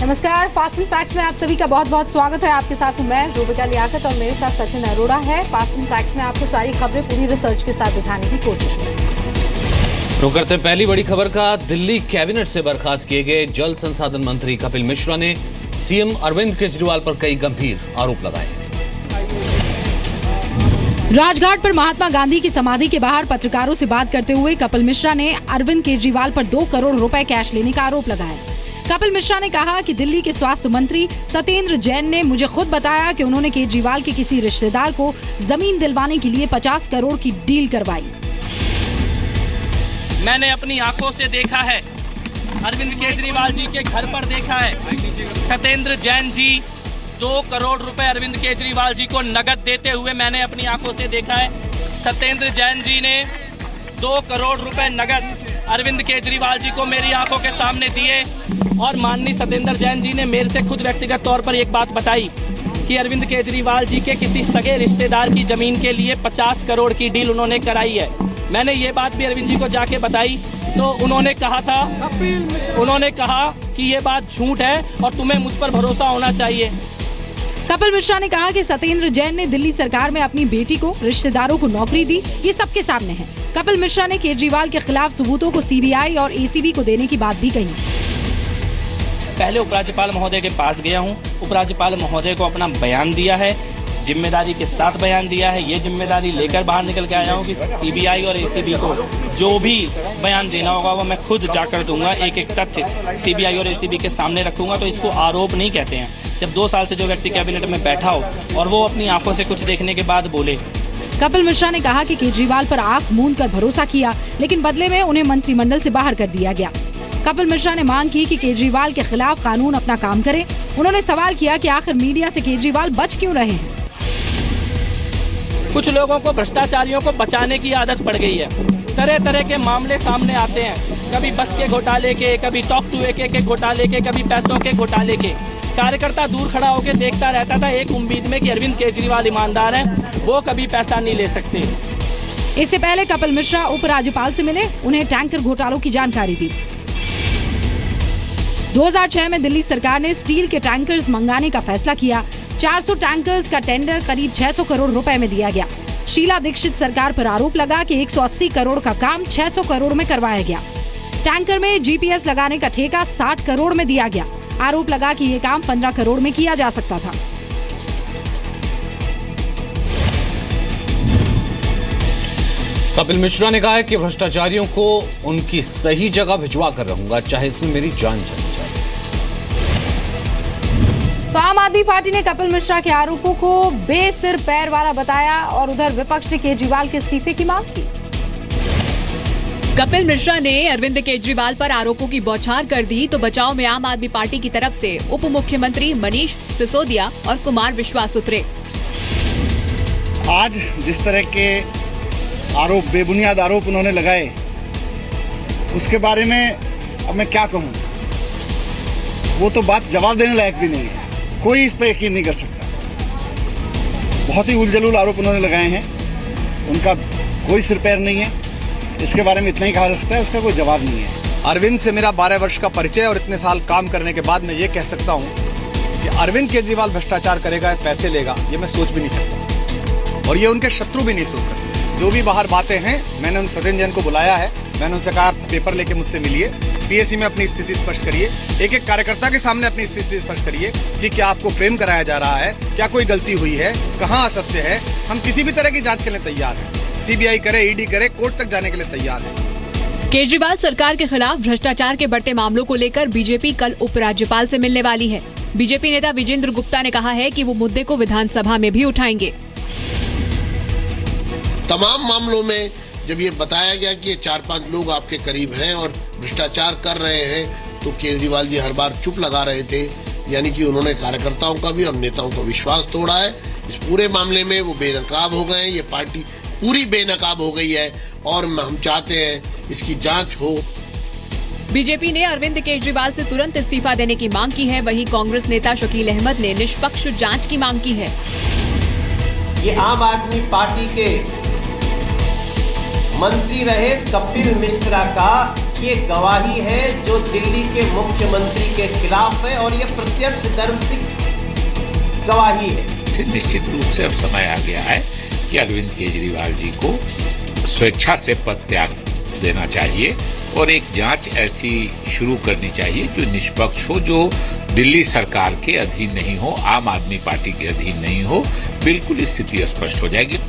नमस्कार, fast and facts में आप सभी का बहुत बहुत स्वागत है। आपके साथ हूं मैं रूबिका लियाकत और मेरे साथ सचिन अरोड़ा है। फास्ट एंड फैक्ट्स में आपको सारी खबरें पूरी रिसर्च के साथ दिखाने की कोशिश में। रुक करते पहली बड़ी खबर का। दिल्ली कैबिनेट से बर्खास्त किए गए जल संसाधन मंत्री कपिल मिश्रा ने सीएम अरविंद केजरीवाल पर कई गंभीर आरोप लगाए हैं। राजघाट पर महात्मा गांधी की समाधि के बाहर पत्रकारों से बात करते हुए कपिल मिश्रा ने अरविंद केजरीवाल पर 2 करोड़ रुपए कैश लेने का आरोप लगाया। कपिल मिश्रा ने कहा कि दिल्ली के स्वास्थ्य मंत्री सत्येंद्र जैन ने मुझे खुद बताया कि उन्होंने केजरीवाल के किसी रिश्तेदार को जमीन दिलवाने के लिए 50 करोड़ की डील करवाई। मैंने अपनी आंखों से देखा है, अरविंद केजरीवाल जी के घर पर देखा है। सत्येंद्र जैन जी 2 करोड़ रुपए अरविंद केजरीवाल जी को नगद देते हुए मैंने अपनी आंखों से देखा है। सत्येंद्र जैन जी ने 2 करोड़ रुपए नगद अरविंद केजरीवाल जी को मेरी आंखों के सामने दिए और माननीय सत्येंद्र जैन जी ने मेरे से खुद व्यक्तिगत तौर पर एक बात बताई कि अरविंद केजरीवाल जी के किसी सगे रिश्तेदार की जमीन के लिए 50 करोड़ की डील उन्होंने कराई है। मैंने ये बात भी अरविंद जी को जाके बताई तो उन्होंने कहा कि ये बात झूठ है और तुम्हें मुझ पर भरोसा होना चाहिए। कपिल मिश्रा ने कहा कि सत्येंद्र जैन ने दिल्ली सरकार में अपनी बेटी को, रिश्तेदारों को नौकरी दी, ये सबके सामने है। कपिल मिश्रा ने केजरीवाल के खिलाफ सबूतों को सीबीआई और एसीबी को देने की बात भी कही। पहले उपराज्यपाल महोदय के पास गया हूँ, उपराज्यपाल महोदय को अपना बयान दिया है, जिम्मेदारी के साथ बयान दिया है। ये जिम्मेदारी लेकर बाहर निकल के आया हूँ कि सीबीआई और एसीबी को जो भी बयान देना होगा वो मैं खुद जाकर दूंगा। एक एक तथ्य सीबीआई और एसीबी के सामने रखूंगा। तो इसको आरोप नहीं कहते हैं जब 2 साल से जो व्यक्ति कैबिनेट में बैठा हो और वो अपनी आंखों से कुछ देखने के बाद बोले। कपिल मिश्रा ने कहा कि केजरीवाल पर आंख मूंद कर भरोसा किया, लेकिन बदले में उन्हें मंत्रिमंडल से बाहर कर दिया गया। कपिल मिश्रा ने मांग की कि केजरीवाल के खिलाफ कानून अपना काम करे। उन्होंने सवाल किया कि आखिर मीडिया से केजरीवाल बच क्यों रहे हैं। कुछ लोगों को भ्रष्टाचारियों को बचाने की आदत पड़ गई है। तरह तरह के मामले सामने आते हैं, कभी बस के घोटाले के, कभी टॉक टू AK के घोटाले के, कभी पैसों के घोटाले के। कार्यकर्ता दूर खड़ा होकर देखता रहता था एक उम्मीद में कि अरविंद केजरीवाल ईमानदार हैं, वो कभी पैसा नहीं ले सकते। इससे पहले कपिल मिश्रा उपराज्यपाल से मिले, उन्हें टैंकर घोटालों की जानकारी दी। 2006 में दिल्ली सरकार ने स्टील के टैंकर्स मंगाने का फैसला किया। 400 टैंकर्स का टेंडर करीब 600 करोड़ रुपए में दिया गया। शीला दीक्षित सरकार पर आरोप लगा कि 180 करोड़ का काम 600 करोड़ में करवाया गया। टैंकर में GPS लगाने का ठेका 60 करोड़ में दिया गया। आरोप लगा कि ये काम 15 करोड़ में किया जा सकता था। कपिल मिश्रा ने कहा है कि भ्रष्टाचारियों को उनकी सही जगह भिजवा कर रहूंगा, चाहे इसमें मेरी जान चली जाए। तो आम आदमी पार्टी ने कपिल मिश्रा के आरोपों को बेसिर पैर वाला बताया और उधर विपक्ष ने केजरीवाल के इस्तीफे की मांग की। कपिल मिश्रा ने अरविंद केजरीवाल पर आरोपों की बौछार कर दी तो बचाव में आम आदमी पार्टी की तरफ से उप मुख्यमंत्री मनीष सिसोदिया और कुमार विश्वास उतरे। आज जिस तरह के आरोप, बेबुनियाद आरोप उन्होंने लगाए, उसके बारे में अब मैं क्या कहूँ। वो तो बात जवाब देने लायक भी नहीं है, कोई इस पर यकीन नहीं कर सकता। बहुत ही उलझलूल आरोप उन्होंने लगाए हैं, उनका कोई सिर पैर नहीं है। इसके बारे में इतना ही कहा जा सकता है, उसका कोई जवाब नहीं है। अरविंद से मेरा 12 वर्ष का परिचय और इतने साल काम करने के बाद मैं ये कह सकता हूँ कि अरविंद केजरीवाल भ्रष्टाचार करेगा, पैसे लेगा, ये मैं सोच भी नहीं सकता और ये उनके शत्रु भी नहीं सोच सकते। जो भी बाहर बातें हैं, मैंने उन सत्येंद्र जैन को बुलाया है, मैंने उनसे कहा पेपर लेके मुझसे मिलिए, PSC में अपनी स्थिति स्पष्ट करिए, एक एक कार्यकर्ता के सामने अपनी स्थिति स्पष्ट करिए कि क्या आपको फ्रेम कराया जा रहा है, क्या कोई गलती हुई है, कहाँ असत्य है। हम किसी भी तरह की जांच के लिए तैयार हैं, CBI करे, ED करे, कोर्ट तक जाने के लिए तैयार है। केजरीवाल सरकार के खिलाफ भ्रष्टाचार के बढ़ते मामलों को लेकर बीजेपी कल उपराज्यपाल से मिलने वाली है। बीजेपी नेता विजेंद्र गुप्ता ने कहा है कि वो मुद्दे को विधानसभा में भी उठाएंगे। तमाम मामलों में जब ये बताया गया कि 4-5 लोग आपके करीब हैं और भ्रष्टाचार कर रहे हैं, तो केजरीवाल जी हर बार चुप लगा रहे थे, यानी कि उन्होंने कार्यकर्ताओं का भी और नेताओं का विश्वास तोड़ा है। इस पूरे मामले में वो बेनकाब हो गए हैं, ये पार्टी पूरी बेनकाब हो गई है और हम चाहते हैं इसकी जांच हो। बीजेपी ने अरविंद केजरीवाल से तुरंत इस्तीफा देने की मांग की है। वहीं कांग्रेस नेता शकील अहमद ने निष्पक्ष जांच की मांग की है। ये आम आदमी पार्टी के मंत्री रहे कपिल मिश्रा का ये गवाही है जो दिल्ली के मुख्यमंत्री के खिलाफ है और ये प्रत्यक्षदर्शी गवाही है। निश्चित रूप से अब समय आ गया है कि अरविंद केजरीवाल जी को स्वेच्छा से पद त्याग देना चाहिए और एक जांच ऐसी शुरू करनी चाहिए जो निष्पक्ष हो, जो दिल्ली सरकार के अधीन नहीं हो, आम आदमी पार्टी के अधीन नहीं हो। बिल्कुल स्थिति स्पष्ट हो जाएगी।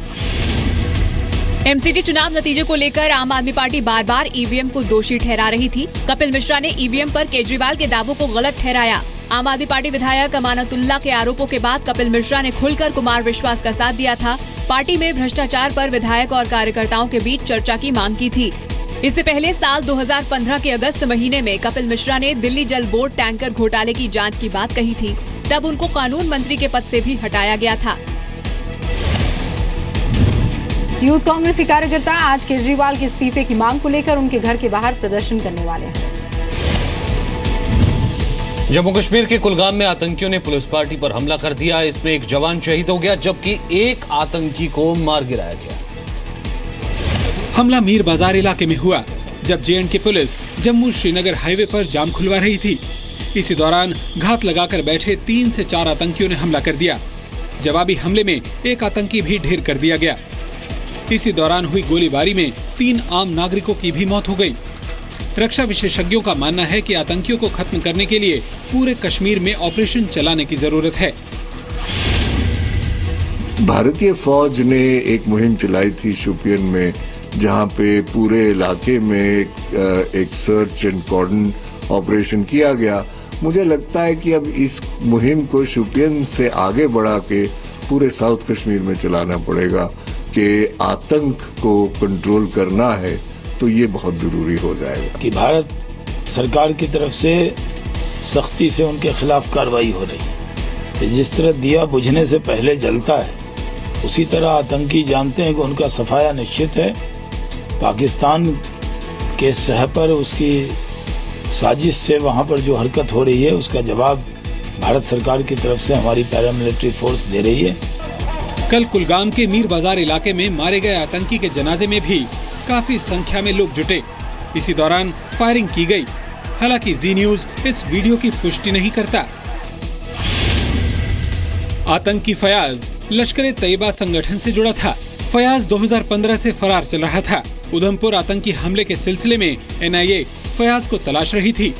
एमसीडी चुनाव नतीजे को लेकर आम आदमी पार्टी बार बार ईवीएम को दोषी ठहरा रही थी। कपिल मिश्रा ने ईवीएम पर केजरीवाल के दावों को गलत ठहराया। आम आदमी पार्टी विधायक अमानतुल्लाह के आरोपों के बाद कपिल मिश्रा ने खुलकर कुमार विश्वास का साथ दिया था। पार्टी में भ्रष्टाचार पर विधायक और कार्यकर्ताओं के बीच चर्चा की मांग की थी। इससे पहले साल 2015 के अगस्त महीने में कपिल मिश्रा ने दिल्ली जल बोर्ड टैंकर घोटाले की जांच की बात कही थी। तब उनको कानून मंत्री के पद से भी हटाया गया था। यूथ कांग्रेस के कार्यकर्ता आज केजरीवाल के इस्तीफे की मांग को लेकर उनके घर के बाहर प्रदर्शन करने वाले हैं। जम्मू कश्मीर के कुलगाम में आतंकियों ने पुलिस पार्टी पर हमला कर दिया। इसमें एक जवान शहीद हो गया जबकि एक आतंकी को मार गिराया गया। हमला मीर बाजार इलाके में हुआ जब J&K police Jammu Srinagar highway पर जाम खुलवा रही थी। इसी दौरान घात लगाकर बैठे 3 से 4 आतंकियों ने हमला कर दिया। जवाबी हमले में एक आतंकी भी ढेर कर दिया गया। इसी दौरान हुई गोलीबारी में 3 आम नागरिकों की भी मौत हो गई। रक्षा विशेषज्ञों का मानना है कि आतंकियों को खत्म करने के लिए पूरे कश्मीर में ऑपरेशन चलाने की जरूरत है। भारतीय फौज ने एक मुहिम चलाई थी शोपियन में, जहां पे पूरे इलाके में एक सर्च एंड कॉर्डन ऑपरेशन किया गया। मुझे लगता है कि अब इस मुहिम को शोपियन से आगे बढ़ा के पूरे साउथ कश्मीर में चलाना पड़ेगा कि आतंक को कंट्रोल करना है तो ये बहुत जरूरी हो जाएगा कि भारत सरकार की तरफ से सख्ती से उनके खिलाफ कार्रवाई हो रही है। जिस तरह दिया बुझने से पहले जलता है, उसी तरह आतंकी जानते हैं कि उनका सफाया निश्चित है। पाकिस्तान के सह पर उसकी साजिश से वहाँ पर जो हरकत हो रही है उसका जवाब भारत सरकार की तरफ से हमारी पैरामिलिट्री फोर्स दे रही है। कल कुलगाम के मीर बाजार इलाके में मारे गए आतंकी के जनाजे में भी काफी संख्या में लोग जुटे। इसी दौरान फायरिंग की गई। हालांकि जी न्यूज इस वीडियो की पुष्टि नहीं करता। आतंकी फयाज लश्कर तैयबा संगठन से जुड़ा था। फयाज 2015 से फरार चल रहा था। उधमपुर आतंकी हमले के सिलसिले में एनआईए फयाज को तलाश रही थी।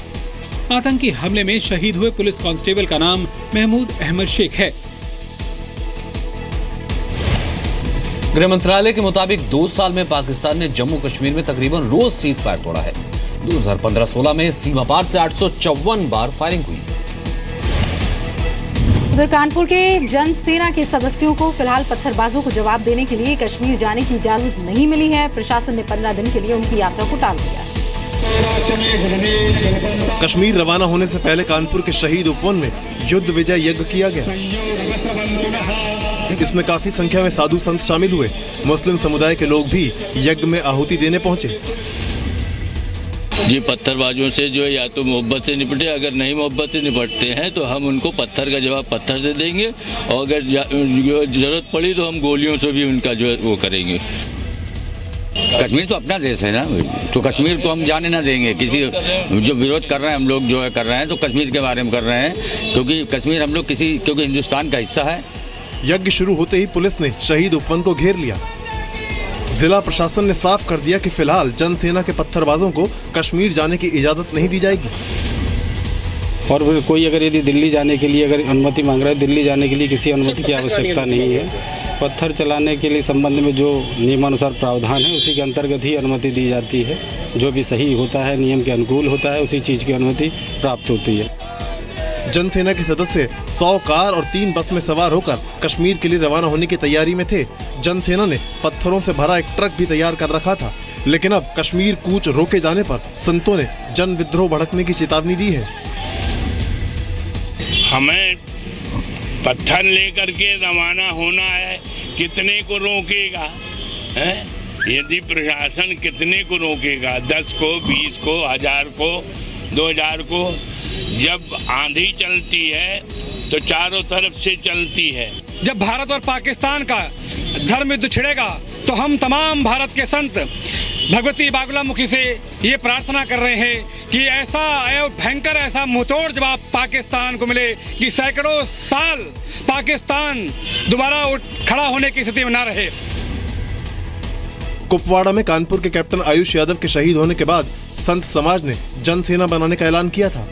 आतंकी हमले में शहीद हुए पुलिस कांस्टेबल का नाम महमूद अहमद शेख है। गृह मंत्रालय के मुताबिक 2 साल में पाकिस्तान ने जम्मू कश्मीर में तकरीबन रोज सीज फायर तोड़ा है। 2015-16 में सीमा पार से 854 बार फायरिंग हुई। उधर कानपुर के जन सेना के सदस्यों को फिलहाल पत्थरबाजों को जवाब देने के लिए कश्मीर जाने की इजाजत नहीं मिली है। प्रशासन ने 15 दिन के लिए उनकी यात्रा को टाल दिया है। कश्मीर रवाना होने से पहले कानपुर के शहीद उपवन में युद्ध विजय यज्ञ किया गया। इसमें काफी संख्या में साधु संत शामिल हुए। मुस्लिम समुदाय के लोग भी यज्ञ में आहुति देने पहुंचे। जी पत्थरबाजों से जो है या तो मोहब्बत से निपटे, अगर नहीं मोहब्बत से निपटते हैं तो हम उनको पत्थर का जवाब पत्थर से देंगे और अगर जरूरत पड़ी तो हम गोलियों से भी उनका जो है वो करेंगे। कश्मीर तो अपना देश है ना, तो कश्मीर को हम जाने ना देंगे। किसी जो विरोध कर रहे हैं हम लोग जो है कर रहे हैं तो कश्मीर के बारे में कर रहे हैं, क्योंकि कश्मीर हम लोग क्योंकि हिंदुस्तान का हिस्सा है। यज्ञ शुरू होते ही पुलिस ने शहीद उपवन को घेर लिया। जिला प्रशासन ने साफ कर दिया कि फिलहाल जन सेना के पत्थरबाजों को कश्मीर जाने की इजाजत नहीं दी जाएगी। और कोई अगर यदि दिल्ली जाने के लिए अगर अनुमति मांग रहा है, दिल्ली जाने के लिए किसी अनुमति की आवश्यकता नहीं है। पत्थर चलाने के लिए संबंध में जो नियमानुसार प्रावधान है उसी के अंतर्गत ही अनुमति दी जाती है। जो भी सही होता है, नियम के अनुकूल होता है, उसी चीज़ की अनुमति प्राप्त होती है। जनसेना के सदस्य 100 कार और 3 बस में सवार होकर कश्मीर के लिए रवाना होने की तैयारी में थे। जनसेना ने पत्थरों से भरा एक ट्रक भी तैयार कर रखा था, लेकिन अब कश्मीर कूच रोके जाने पर संतों ने जन विद्रोह भड़कने की चेतावनी दी है। हमें पत्थर लेकर के रवाना होना है, कितने को रोकेगा? यदि प्रशासन कितने को रोकेगा? 10 को, 20 को, 1000 को, 2000 को? जब आंधी चलती है तो चारों तरफ से चलती है। जब भारत और पाकिस्तान का धर्म युद्ध छिड़ेगा तो हम तमाम भारत के संत भगवती बागुलामुखी से ये प्रार्थना कर रहे हैं कि ऐसा भयंकर ऐसा मुंहतोड़ जवाब पाकिस्तान को मिले कि सैकड़ों साल पाकिस्तान दोबारा खड़ा होने की स्थिति में न रहे। कुपवाड़ा में कानपुर के कैप्टन आयुष यादव के शहीद होने के बाद संत समाज ने जनसेना बनाने का ऐलान किया था।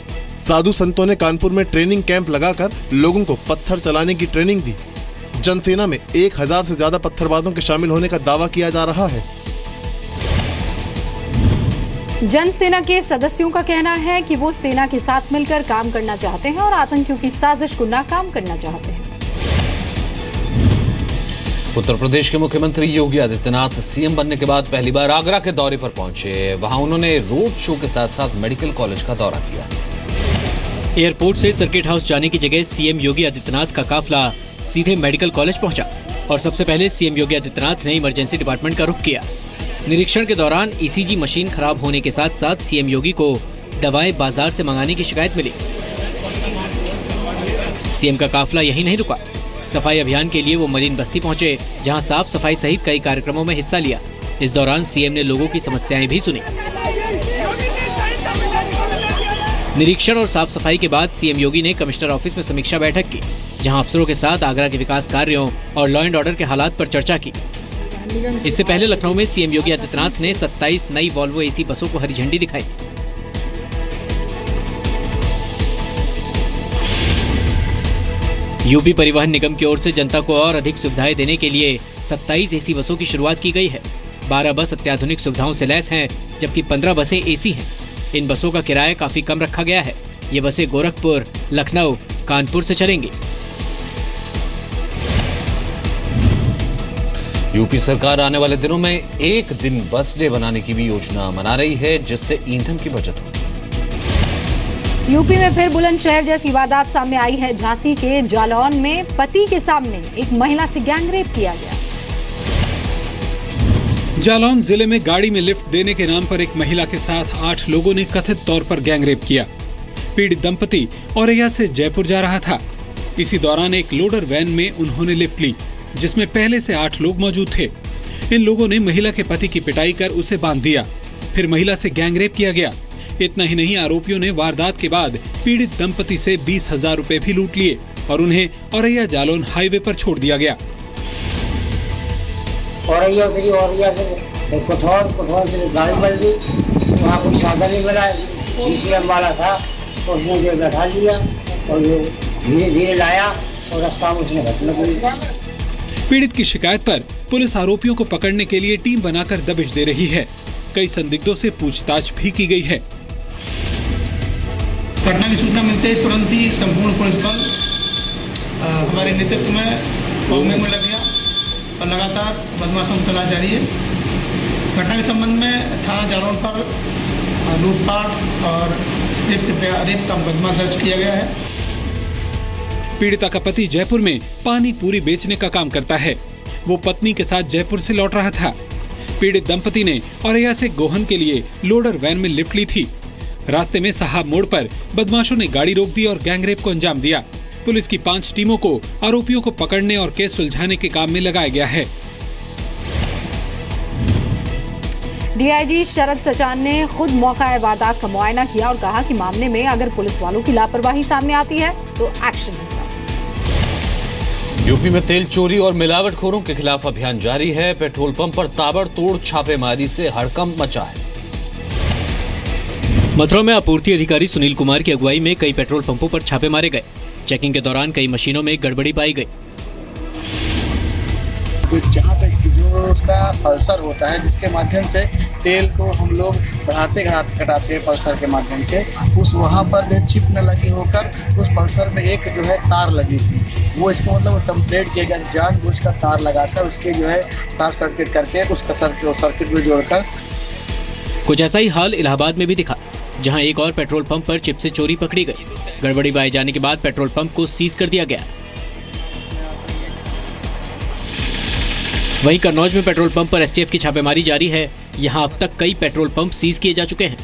साधु संतों ने कानपुर में ट्रेनिंग कैंप लगाकर लोगों को पत्थर चलाने की ट्रेनिंग दी। जनसेना में 1000 से ज्यादा पत्थरबाजों के शामिल होने का दावा किया जा रहा है। जनसेना के सदस्यों का कहना है कि वो सेना के साथ मिलकर काम करना चाहते हैं और आतंकियों की साजिश को नाकाम करना चाहते हैं। उत्तर प्रदेश के मुख्यमंत्री योगी आदित्यनाथ सीएम बनने के बाद पहली बार आगरा के दौरे पर पहुंचे। वहां उन्होंने रोड शो के साथ साथ मेडिकल कॉलेज का दौरा किया। एयरपोर्ट से सर्किट हाउस जाने की जगह सीएम योगी आदित्यनाथ का काफिला सीधे मेडिकल कॉलेज पहुंचा और सबसे पहले सीएम योगी आदित्यनाथ ने इमरजेंसी डिपार्टमेंट का रुख किया। निरीक्षण के दौरान ईसीजी मशीन खराब होने के साथ साथ सीएम योगी को दवाएं बाजार से मंगाने की शिकायत मिली। सीएम का काफिला यहीं नहीं रुका, सफाई अभियान के लिए वो मरीन बस्ती पहुंचे, जहां साफ सफाई सहित कई कार्यक्रमों में हिस्सा लिया। इस दौरान सीएम ने लोगों की समस्याएं भी सुनी। निरीक्षण और साफ सफाई के बाद सीएम योगी ने कमिश्नर ऑफिस में समीक्षा बैठक की, जहां अफसरों के साथ आगरा के विकास कार्यों और लॉ एंड ऑर्डर के हालात पर चर्चा की। इससे पहले लखनऊ में सीएम योगी आदित्यनाथ ने 27 नई वॉल्वो एसी बसों को हरी झंडी दिखाई। यूपी परिवहन निगम की ओर से जनता को और अधिक सुविधाएं देने के लिए 27 एसी बसों की शुरुआत की गई है। 12 बस अत्याधुनिक सुविधाओं से लैस हैं, जबकि 15 बसें एसी हैं। इन बसों का किराया काफी कम रखा गया है। ये बसें गोरखपुर, लखनऊ, कानपुर से चलेंगी। यूपी सरकार आने वाले दिनों में एक दिन बस डे बनाने की भी योजना बना रही है, जिससे ईंधन की बचत होगी। यूपी में फिर बुलंदशहर जैसी वारदात सामने आई है। झांसी के जालौन में पति के सामने एक महिला से गैंगरेप किया गया। जालौन जिले में गाड़ी में लिफ्ट देने के नाम पर एक महिला के साथ 8 लोगों ने कथित तौर पर गैंगरेप किया। पीड़ित दंपति औरैया से जयपुर जा रहा था। इसी दौरान एक लोडर वैन में उन्होंने लिफ्ट ली, जिसमें पहले से 8 लोग मौजूद थे। इन लोगों ने महिला के पति की पिटाई कर उसे बांध दिया। फिर महिला से गैंगरेप किया गया। इतना ही नहीं, आरोपियों ने वारदात के बाद पीड़ित दंपति से 20,000 रुपए भी लूट लिए और उन्हें औरैया जालौन हाईवे पर छोड़ दिया गया। औरैया से कोठौर से गाड़ी बढ़ गई, वहाँ कोई साधन नहीं बना, पीछे वाला था तो उसने जो बैठा लिया और धीरे धीरे लाया और रास्ता में उसने घटना करी। पीड़ित की शिकायत पर पुलिस आरोपियों को पकड़ने के लिए टीम बनाकर दबिश दे रही है। कई संदिग्धों से पूछताछ भी की गई है। घटना की सूचना मिलते ही तुरंत ही संपूर्ण पुलिस बल हमारे नेतृत्व में कॉम्बिंग में लग गया और लगातार बदमाशों की तलाश जारी है। घटना के संबंध में थाना जालौन पर लूटपाट और रेप का मुकदमा दर्ज किया गया है। पीड़िता का पति जयपुर में पानी पूरी बेचने का काम करता है। वो पत्नी के साथ जयपुर से लौट रहा था। पीड़ित दंपति ने औरैया से गोहन के लिए लोडर वैन में लिफ्ट ली थी। रास्ते में साहब मोड़ पर बदमाशों ने गाड़ी रोक दी और गैंगरेप को अंजाम दिया। पुलिस की 5 टीमों को आरोपियों को पकड़ने और केस सुलझाने के काम में लगाया गया है। डीआईजी शरद सचान ने खुद मौका वारदात का मुआयना किया और कहा कि मामले में अगर पुलिस वालों की लापरवाही सामने आती है तो एक्शन होगा। यूपी में तेल चोरी और मिलावटखोरों के खिलाफ अभियान जारी है। पेट्रोल पंप पर ताबड़तोड़ छापेमारी से हड़कंप मचा है। मथुरा में आपूर्ति अधिकारी सुनील कुमार की अगुवाई में कई पेट्रोल पंपों पर छापे मारे गए। चेकिंग के दौरान कई मशीनों में गड़बड़ी पाई गई। जहाँ पे जो उसका पल्सर होता है, जिसके माध्यम से तेल को हम लोग बढ़ाते घटाते हैं पल्सर के माध्यम से, उस वहाँ पर जो चिप न लगी होकर उस पल्सर में एक जो है तार लगी थी। वो इसका मतलब कंप्लीट किया गया, जानबूझकर तार लगाकर उसके जो है तार सर्किट करके उसका सर्किट में जोड़कर। कुछ ऐसा ही हाल इलाहाबाद में भी दिखा, जहां एक और पेट्रोल पंप पर चिप से चोरी पकड़ी गई। गड़बड़ी पाए जाने के बाद पेट्रोल पंप को सीज कर दिया गया। वहीं कन्नौज में पेट्रोल पंप पर एसटीएफ की छापेमारी जारी है। यहां अब तक कई पेट्रोल पंप सीज किए जा चुके हैं।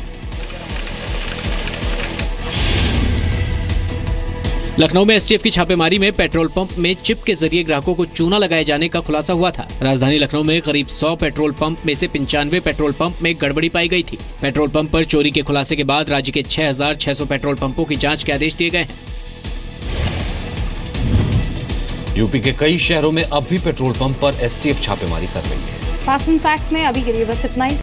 लखनऊ में एसटीएफ की छापेमारी में पेट्रोल पंप में चिप के जरिए ग्राहकों को चूना लगाए जाने का खुलासा हुआ था। राजधानी लखनऊ में करीब 100 पेट्रोल पंप में से 95 पेट्रोल पंप में गड़बड़ी पाई गई थी। पेट्रोल पंप पर चोरी के खुलासे के बाद राज्य के 6,600 पेट्रोल पंपों की जांच के आदेश दिए गए हैं। यूपी के कई शहरों में अब भी पेट्रोल पंप पर एसटीएफ छापेमारी कर रही है। फास्ट एंड फैक्ट्स में अभी के लिए बस इतना ही।